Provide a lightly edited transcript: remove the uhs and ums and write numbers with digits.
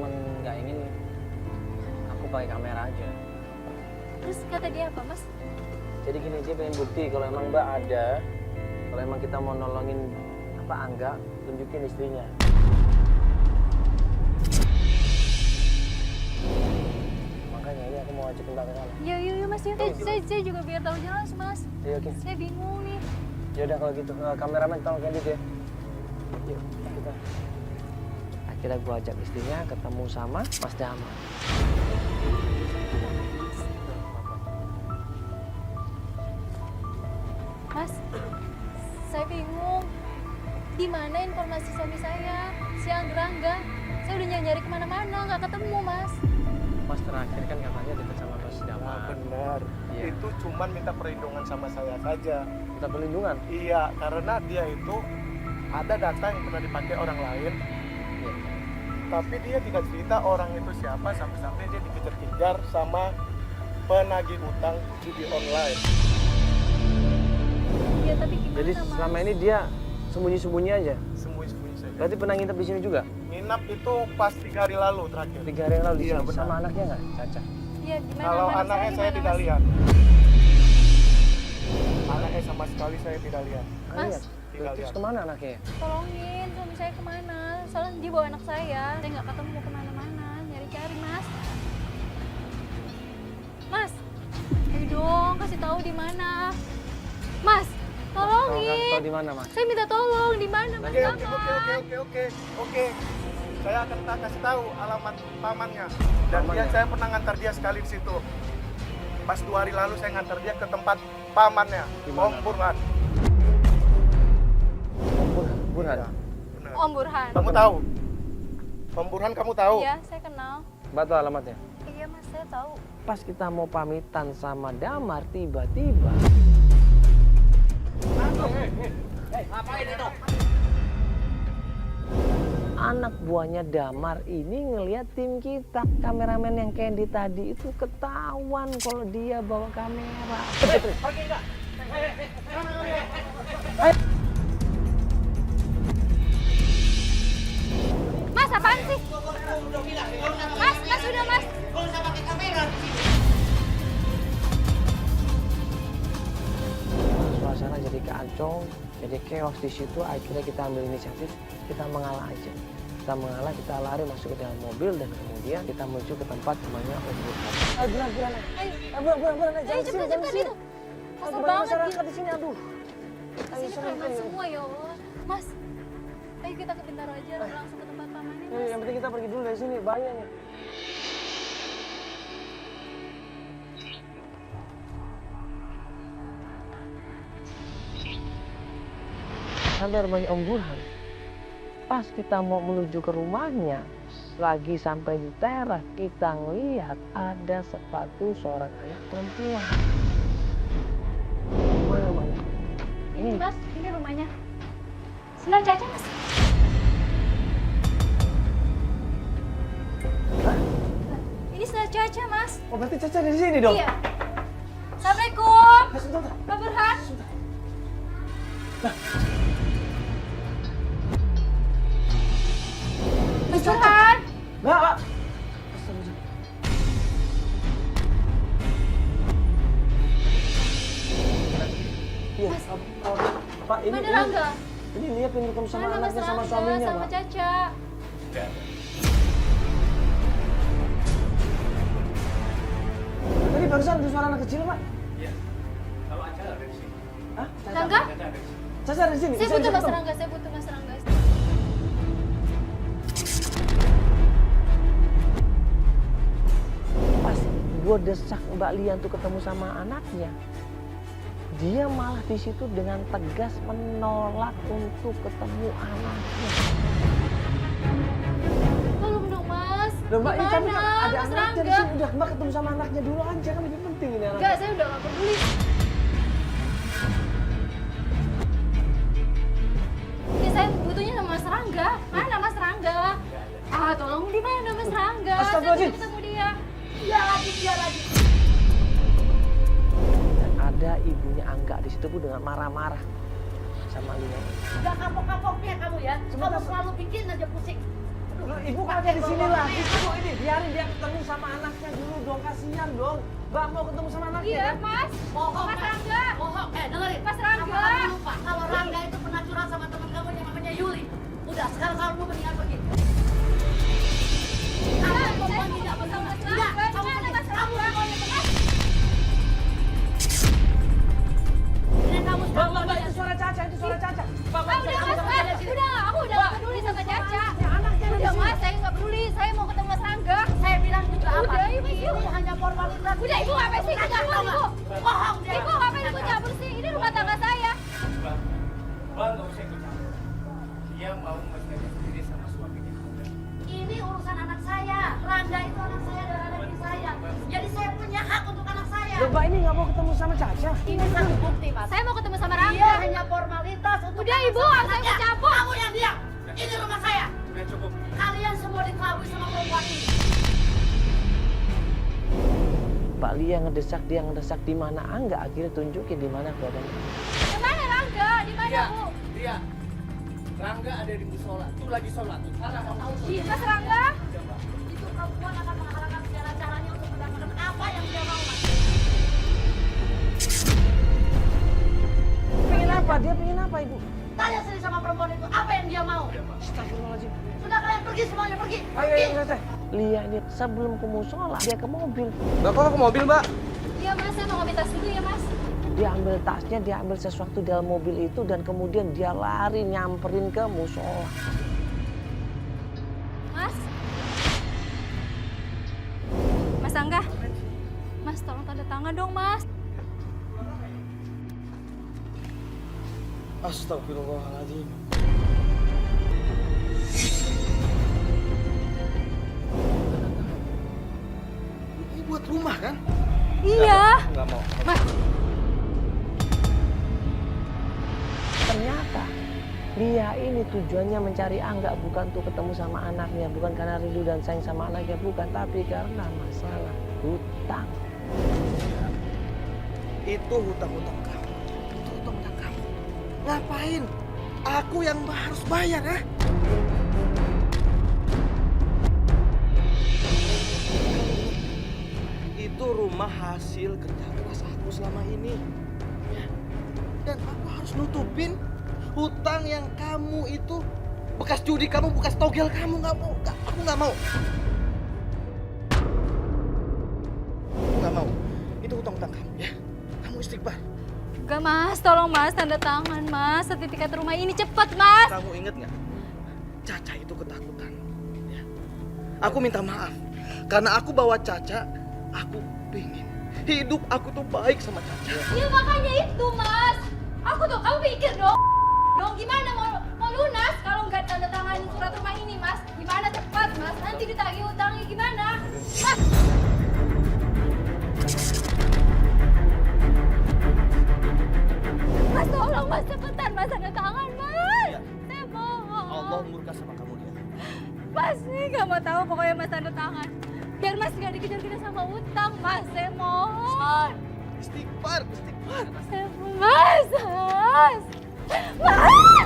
emang nggak ingin aku pakai kamera aja. Terus kata dia apa, Mas? Jadi gini, dia pengen bukti kalau emang Mbak ada, kalau emang kita mau nolongin Angga, tunjukin istrinya. Makanya ini aku mau ajakin Mbak ke sana. Yuk Mas, yuk. Saya juga biar tahu jelas, Mas. Iya, oke. Saya bingung nih. Ya udah kalau gitu, kameramen tolong Candid ya. Yuk, kita. Akhirnya gua ajak istrinya ketemu sama Mas Damar. Mas, saya bingung. Di mana informasi suami saya, si Angga? Saya udah nyari kemana-mana, nggak ketemu, Mas. Mas terakhir kan katanya dekat sama Mas Damar. Benar. Iya. Itu cuman minta perlindungan sama saya saja. Minta perlindungan? Iya, karena dia itu ada data yang pernah dipakai orang lain. Iya. Tapi dia tidak cerita orang itu siapa, sampai-sampai dia dikejar-kejar sama penagih utang judi online. Iya, tapi gimana, Jadi Mas? selama ini dia sembunyi-sembunyi aja? Sembunyi-sembunyi saja. Berarti pernah nginep di sini juga? Nginap itu pas 3 hari lalu terakhir. 3 hari yang lalu di Iya, sini? benar. Sama anaknya nggak, Caca? Iya, gimana? Kalau Anak anaknya saya gimana, tidak Mas? lihat. Anaknya sama sekali saya tidak lihat. Nggak Mas. lihat? Tidak Terus lihat. kemana anaknya? Tolongin, suami saya kemana? Soalnya dia bawa anak saya. Saya nggak ketemu kemana-mana. Nyari-cari, Mas. Mas, ayo dong, kasih tahu di mana. Mas, tolongin. Tahu di mana, Mas? Saya minta tolong di mana, Mas? Oke. Taman. Oke. Saya akan kasih tahu alamat pamannya. Dan Pamannya? saya pernah ngantar dia sekali di situ. Pas 2 hari lalu saya ngantar dia ke tempat pamannya, Di mana? Om Burhan. Burhan. Iya, benar. Om Burhan. Kamu tahu? Om Burhan kamu tahu? Iya, saya kenal. Mbak tahu alamatnya? Iya, Mas, saya tahu. Pas kita mau pamitan sama Damar, tiba-tiba anak buahnya Damar ini ngelihat tim kita. Kameramen yang Candy tadi itu ketahuan kalau dia bawa kamera. Mas, apaan sih? Mas, udah, Mas. Suasana jadi kacau, jadi chaos di situ. Akhirnya kita ambil inisiatif, kita mengalah aja. Kita mengalah, kita lari masuk ke dalam mobil dan kemudian kita menuju ke tempat namanya Om Burhan. Ayo, buruan, buruan, Ayo, cepet itu. Kasar banget masyarakat gitu. di sini, aduh. Ayo, Sini preman semua, ya Allah. Mas, ayo kita ke Bintaro aja, langsung ke tempat pamannya, Mas. Yang penting kita pergi dulu dari sini, bahayanya. Sampai rumahnya Om Burhan. Pas kita mau menuju ke rumahnya, lagi sampai di teras, kita ngelihat ada sepatu seorang anak perempuan. Mana rumahnya? Ini, Mas, ini rumahnya. Senang Caca, Mas. Hah? Ini senang Caca, Mas. Oh, berarti Caca dari sini dong? Iya. Assalamualaikum. Sebentar. Pak Burhan. Mas Burhan. Mbak. Iya, Pak, ini Mana Rangga? ini dia pengen ketemu sama Mana Mas anaknya sama Rangga suaminya, sama Pak. Caca? Tadi barusan ada suara anak kecil, Pak. Iya. Kalau aja ada di sini. Hah? Rangga? Caca ada di sini. Saya Bisa butuh Mas ketemu? Rangga, saya butuh Mas Rangga. Pas gue desak Mbak Lian tuh ketemu sama anaknya, dia malah di situ dengan tegas menolak untuk ketemu anaknya. Tolong dong, Mas. Loh, Mbak, ini tapi Gimana, kan ada Mas anaknya di Rangga? sini. Udah, Mbak ketemu sama anaknya dulu aja, kan lebih penting ini anaknya. Enggak, saya udah gak peduli. Ini saya butuhnya sama Mas Rangga. Mana Mas Rangga? Ah, tolong di mana Mas Rangga? Saya Astagfirullahaladzim. mau ketemu dia. Dia lagi. Dan ada ibunya Angga di situ Bu dengan marah-marah sama Lian. Gak kapok-kapoknya kamu ya. Sebentar, Kamu selalu bikin aja pusing. Loh, ibu kagak di sini lagi kok ini. Biarin dia ketemu sama anaknya dulu dong, kasihan dong. Mbak mau ketemu sama anaknya Iya, kan? Mas. Bohong, Mas Mas. Rangga. Bohong. Dengerin. Mas Rangga. Apa kamu lupa kalau Rangga itu pernah curhat sama teman kamu yang namanya Yuli? Udah, sekarang kamu mendingan pergi. Kamu perempuan tidak bersama Mas Rangga. Tidak, kamu pergi. Kamu perempuan yang benar. Dan kamu sekarang Mbak, itu suara Caca, itu suara Caca. Mbak, Ah, udah Mas, udah, aku udah gak peduli sama Caca. Udah Mas, saya gak peduli, saya mau ketemu Mas Rangga. saya bilang juga apa? Udah, Ibu. Ini hanya formalitas. Udah, Ibu ngapain sih ikut campur, Ibu? Bohong dia. Ibu ngapain ikut campur sih? Ini rumah tangga saya. Bang, nggak usah ikut campur. Dia mau menikah sendiri sama suaminya. Ini urusan anak saya. Rangga itu anak saya dan anak istri saya. Jadi saya punya hak untuk anak saya. Loh, Mbak ini nggak mau ketemu sama Caca. Ini satu bukti, Mas. Saya mau ketemu sama Dia Rangga. hanya formalitas untuk Udah, anak Ibu, sama nggak usah anaknya. ikut campur. Kamu yang diam. Ini rumah saya. Udah cukup. Kalian semua dikelabui sama perempuan ini. Mbak Lia ngedesak, dia ngedesak di mana Angga, akhirnya tunjukin di mana keadaannya. Di mana Rangga? Di mana, Bu? Dia. Rangga ada di musola. Tuh lagi sholat. Tuh. Sana kamu. Iya, Mas Rangga. Itu perempuan akan menghalalkan segala caranya untuk mendapatkan apa yang dia mau, Mas. Pengen apa? Dia pengen apa, Ibu? Tanya sendiri sama perempuan itu apa yang dia mau. Astagfirullahaladzim. Sudah kalian pergi semuanya, pergi. Ayo, ayo, Teh. Lia ini sebelum ke musola, dia ke mobil. Mbak, kok ke mobil, Mbak? Iya, Mas, saya mau ngambil tas dulu ya, Mas. Dia ambil tasnya, dia ambil sesuatu dalam mobil itu, dan kemudian dia lari nyamperin ke musola. Mas. Mas Angga. Mas, tolong tanda tangan dong, Mas. Astagfirullahaladzim. Ini buat rumah kan? Iya. Nggak mau. Mas, Ternyata Lia ini tujuannya mencari Angga bukan untuk ketemu sama anaknya, bukan karena rindu dan sayang sama anaknya, bukan, tapi karena masalah hutang. Itu hutang-hutang kamu. Itu hutang-hutang kamu. Ngapain? Aku yang harus bayar, ya? Itu rumah hasil kerja keras aku selama ini. Ya. Dan aku harus nutupin hutang yang kamu itu bekas judi kamu, bekas togel kamu. Nggak mau. Aku nggak mau. Aku nggak mau. Itu hutang-hutang kamu, ya. Kamu istighfar. enggak, Mas. Tolong, Mas, tanda tangan, Mas. Sertifikat rumah ini cepat, Mas. Kamu inget nggak? Caca itu ketakutan. Ya. Aku minta maaf karena aku bawa Caca. Aku pingin hidup aku tuh baik sama Caca. Ya makanya itu, Mas. Aku tuh, kamu pikir dong. Gimana mau lunas kalau nggak tanda tanganin surat rumah ini, Mas? Gimana cepat, Mas? Nanti ditagih hutangnya gimana? Mas. Mas, tolong, Mas, cepetan, Mas, tanda tangan, Mas. Iya. Saya mohon. Allah murka sama kamu dia. Mas, nih nggak mau tahu pokoknya Mas tanda tangan. Biar Mas nggak dikejar-kejar sama utang, Mas. Saya mohon. Istighfar, istighfar. Saya mohon, Mas. Mas. Mas.